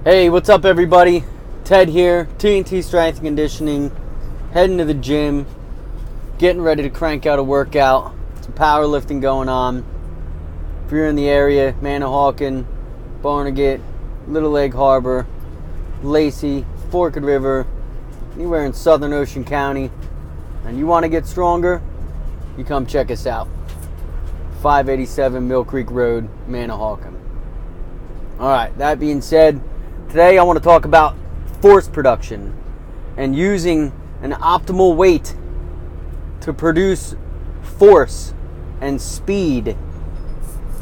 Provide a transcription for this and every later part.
Hey, what's up everybody? Ted here, T&T Strength and Conditioning, heading to the gym, getting ready to crank out a workout, some powerlifting going on. If you're in the area, Manahawkin, Barnegat, Little Egg Harbor, Lacey, Forked River, anywhere in Southern Ocean County, and you want to get stronger, you come check us out. 587 Mill Creek Road, Manahawkin. Alright, that being said, today I want to talk about force production and using an optimal weight to produce force and speed,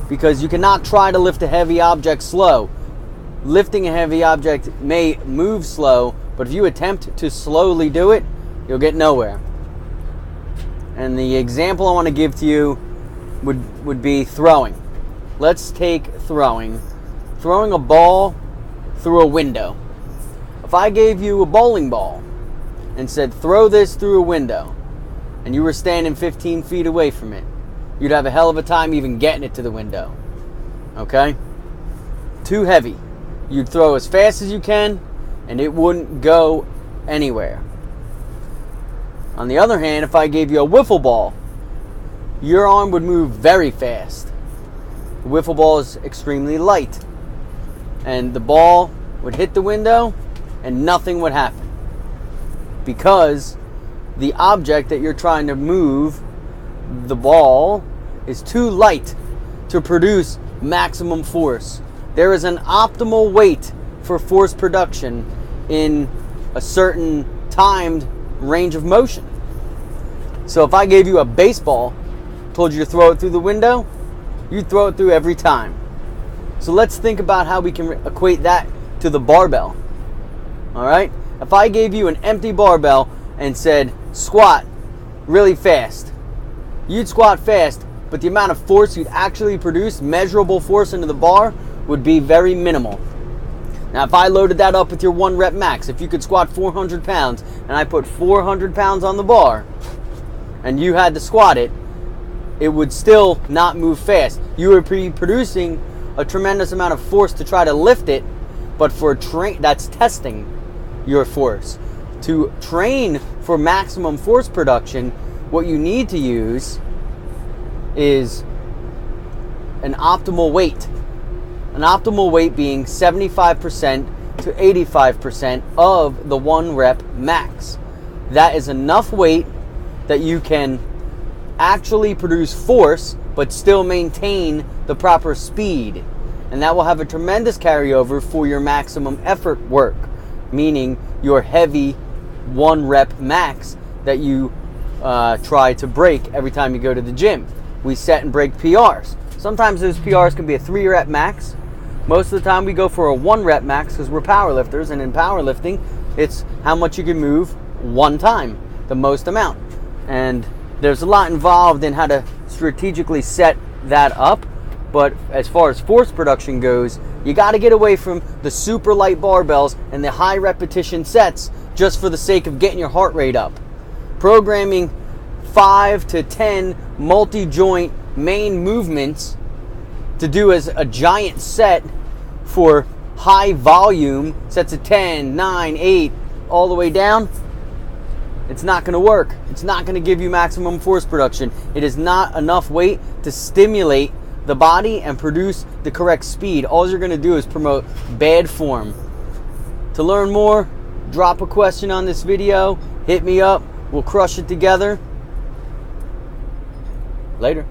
because you cannot try to lift a heavy object slow. Lifting a heavy object may move slow, but if you attempt to slowly do it, you'll get nowhere. And the example I want to give to you would be throwing. Let's take throwing a ball through a window. If I gave you a bowling ball and said throw this through a window, and you were standing 15 feet away from it, you'd have a hell of a time even getting it to the window. Okay? Too heavy. You'd throw as fast as you can and it wouldn't go anywhere. On the other hand, if I gave you a wiffle ball, your arm would move very fast. The wiffle ball is extremely light, and the ball would hit the window and nothing would happen, because the object that you're trying to move, the ball, is too light to produce maximum force. There is an optimal weight for force production in a certain timed range of motion. So if I gave you a baseball, told you to throw it through the window, you'd throw it through every time. So let's think about how we can equate that to the barbell. Alright? If I gave you an empty barbell and said squat really fast, you'd squat fast, but the amount of force you'd actually produce, measurable force into the bar, would be very minimal. Now if I loaded that up with your 1 rep max, if you could squat 400 pounds and I put 400 pounds on the bar and you had to squat it, it would still not move fast. You would be producing a tremendous amount of force to try to lift it, but that's testing your force. To train for maximum force production, what you need to use is an optimal weight. An optimal weight being 75% to 85% of the 1 rep max. That is enough weight that you can actually produce force but still maintain the proper speed, and that will have a tremendous carryover for your maximum effort work, meaning your heavy 1 rep max that you try to break every time you go to the gym. We set and break PRs. Sometimes those PRs can be a 3 rep max. Most of the time we go for a 1 rep max because we're powerlifters, and in powerlifting it's how much you can move one time, the most amount. And there's a lot involved in how to strategically set that up, but as far as force production goes, you got to get away from the super light barbells and the high repetition sets just for the sake of getting your heart rate up. Programming 5 to 10 multi-joint main movements to do as a giant set for high volume sets of 10, 9, 8, all the way down, it's not going to work. It's not going to give you maximum force production. It is not enough weight to stimulate the body and produce the correct speed. All you're going to do is promote bad form. To learn more, drop a question on this video, hit me up, we'll crush it together. Later.